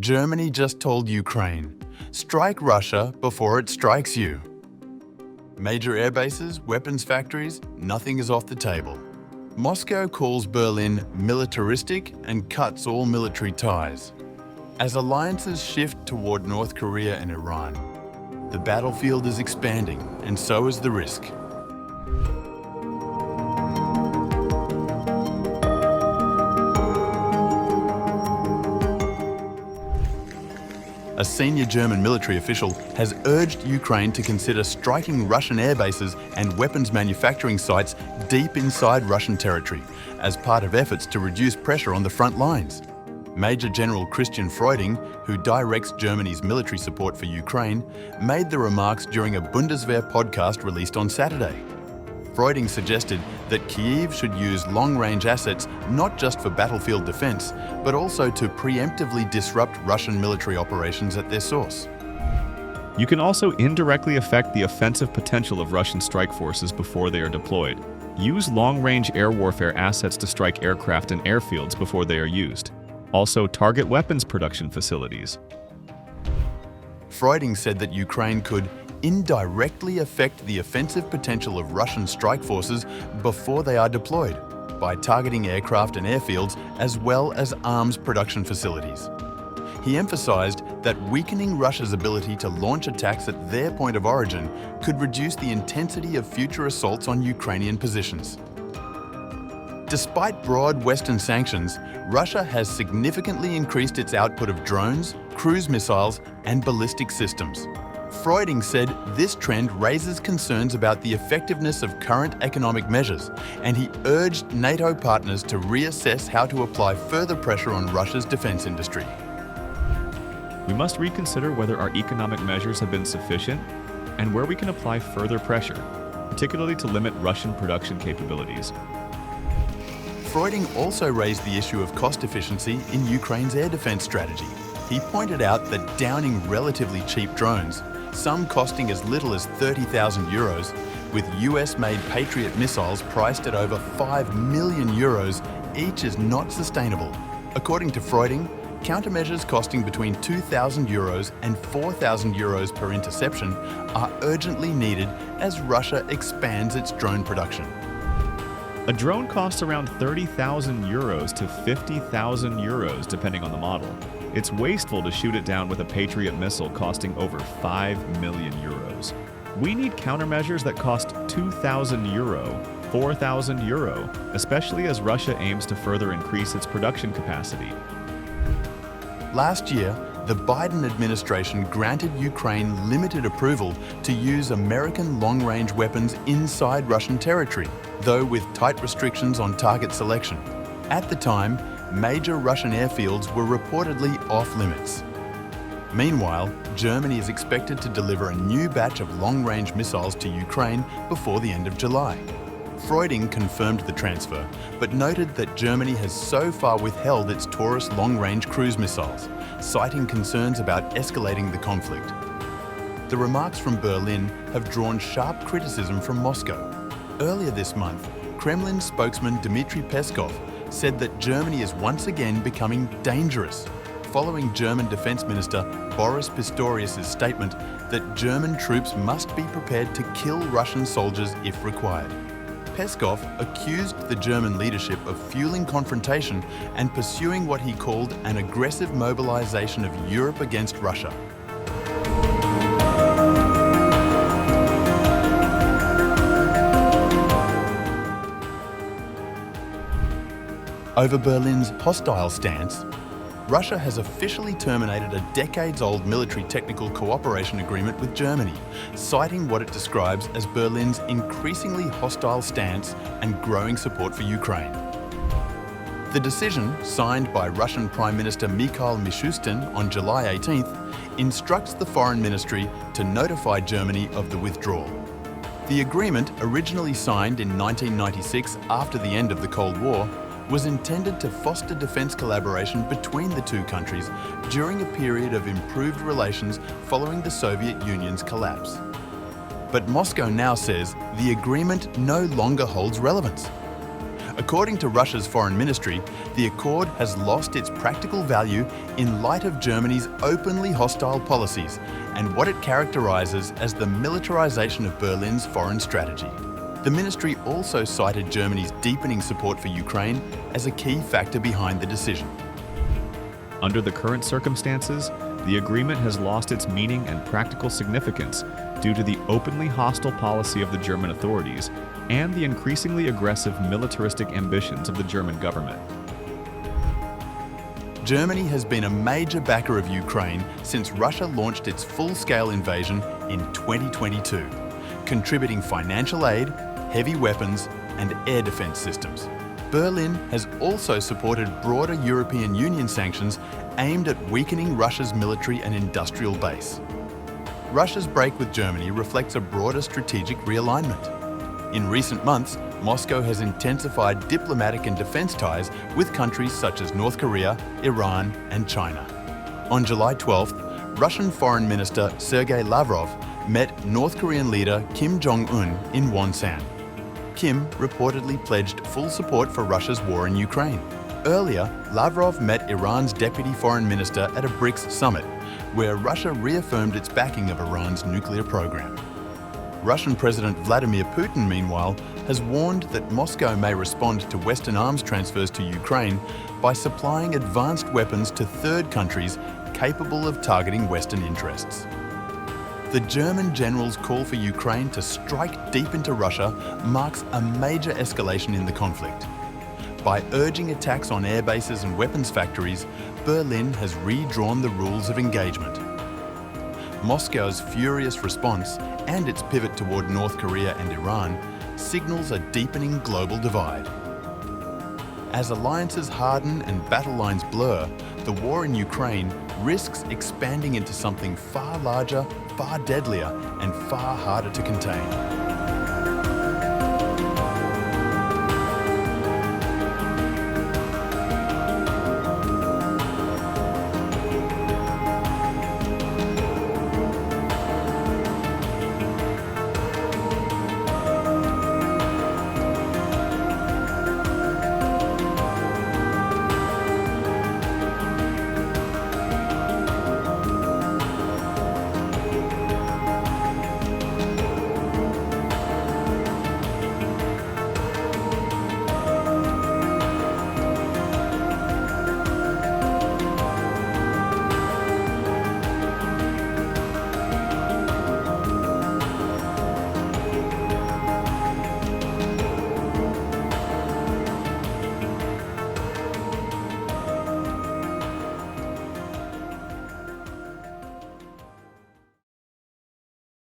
Germany just told Ukraine, strike Russia before it strikes you. Major airbases, weapons factories, nothing is off the table. Moscow calls Berlin militaristic and cuts all military ties. As alliances shift toward North Korea and Iran, the battlefield is expanding, and so is the risk. A senior German military official has urged Ukraine to consider striking Russian airbases and weapons manufacturing sites deep inside Russian territory as part of efforts to reduce pressure on the front lines. Major General Christian Freuding, who directs Germany's military support for Ukraine, made the remarks during a Bundeswehr podcast released on Saturday. Freuding suggested that Kyiv should use long-range assets not just for battlefield defense, but also to preemptively disrupt Russian military operations at their source. You can also indirectly affect the offensive potential of Russian strike forces before they are deployed. Use long-range air warfare assets to strike aircraft and airfields before they are used. Also, target weapons production facilities. Freuding said that Ukraine could indirectly affect the offensive potential of Russian strike forces before they are deployed by targeting aircraft and airfields as well as arms production facilities. He emphasized that weakening Russia's ability to launch attacks at their point of origin could reduce the intensity of future assaults on Ukrainian positions. Despite broad Western sanctions, Russia has significantly increased its output of drones, cruise missiles, and ballistic systems. Freuding said this trend raises concerns about the effectiveness of current economic measures, and he urged NATO partners to reassess how to apply further pressure on Russia's defense industry. We must reconsider whether our economic measures have been sufficient and where we can apply further pressure, particularly to limit Russian production capabilities. Freuding also raised the issue of cost efficiency in Ukraine's air defense strategy. He pointed out that downing relatively cheap drones, some costing as little as 30,000 euros, with US-made Patriot missiles priced at over 5 million euros each, is not sustainable. According to Freuding, countermeasures costing between 2,000 euros and 4,000 euros per interception are urgently needed as Russia expands its drone production. A drone costs around 30,000 euros to 50,000 euros depending on the model. It's wasteful to shoot it down with a Patriot missile costing over 5 million euros. We need countermeasures that cost 2,000 euro, 4,000 euro, especially as Russia aims to further increase its production capacity. Last year, the Biden administration granted Ukraine limited approval to use American long-range weapons inside Russian territory, though with tight restrictions on target selection. At the time, major Russian airfields were reportedly off-limits. Meanwhile, Germany is expected to deliver a new batch of long-range missiles to Ukraine before the end of July. Freuding confirmed the transfer, but noted that Germany has so far withheld its Taurus long-range cruise missiles, citing concerns about escalating the conflict. The remarks from Berlin have drawn sharp criticism from Moscow. Earlier this month, Kremlin spokesman Dmitry Peskov said that Germany is once again becoming dangerous, following German Defense Minister Boris Pistorius' statement that German troops must be prepared to kill Russian soldiers if required. Peskov accused the German leadership of fueling confrontation and pursuing what he called an aggressive mobilization of Europe against Russia. Over Berlin's hostile stance, Russia has officially terminated a decades-old military technical cooperation agreement with Germany, citing what it describes as Berlin's increasingly hostile stance and growing support for Ukraine. The decision, signed by Russian Prime Minister Mikhail Mishustin on July 18th, instructs the Foreign Ministry to notify Germany of the withdrawal. The agreement, originally signed in 1996 after the end of the Cold War, was intended to foster defense collaboration between the two countries during a period of improved relations following the Soviet Union's collapse. But Moscow now says the agreement no longer holds relevance. According to Russia's foreign ministry, the accord has lost its practical value in light of Germany's openly hostile policies and what it characterises as the militarisation of Berlin's foreign strategy. The ministry also cited Germany's deepening support for Ukraine as a key factor behind the decision. Under the current circumstances, the agreement has lost its meaning and practical significance due to the openly hostile policy of the German authorities and the increasingly aggressive militaristic ambitions of the German government. Germany has been a major backer of Ukraine since Russia launched its full-scale invasion in 2022, contributing financial aid, heavy weapons, and air defence systems. Berlin has also supported broader European Union sanctions aimed at weakening Russia's military and industrial base. Russia's break with Germany reflects a broader strategic realignment. In recent months, Moscow has intensified diplomatic and defence ties with countries such as North Korea, Iran, and China. On July 12th, Russian Foreign Minister Sergei Lavrov met North Korean leader Kim Jong-un in Wonsan. Kim reportedly pledged full support for Russia's war in Ukraine. Earlier, Lavrov met Iran's deputy foreign minister at a BRICS summit, where Russia reaffirmed its backing of Iran's nuclear program. Russian President Vladimir Putin, meanwhile, has warned that Moscow may respond to Western arms transfers to Ukraine by supplying advanced weapons to third countries capable of targeting Western interests. The German general's call for Ukraine to strike deep into Russia marks a major escalation in the conflict. By urging attacks on air bases and weapons factories, Berlin has redrawn the rules of engagement. Moscow's furious response and its pivot toward North Korea and Iran signals a deepening global divide. As alliances harden and battle lines blur, the war in Ukraine risks expanding into something far larger, far deadlier, and far harder to contain.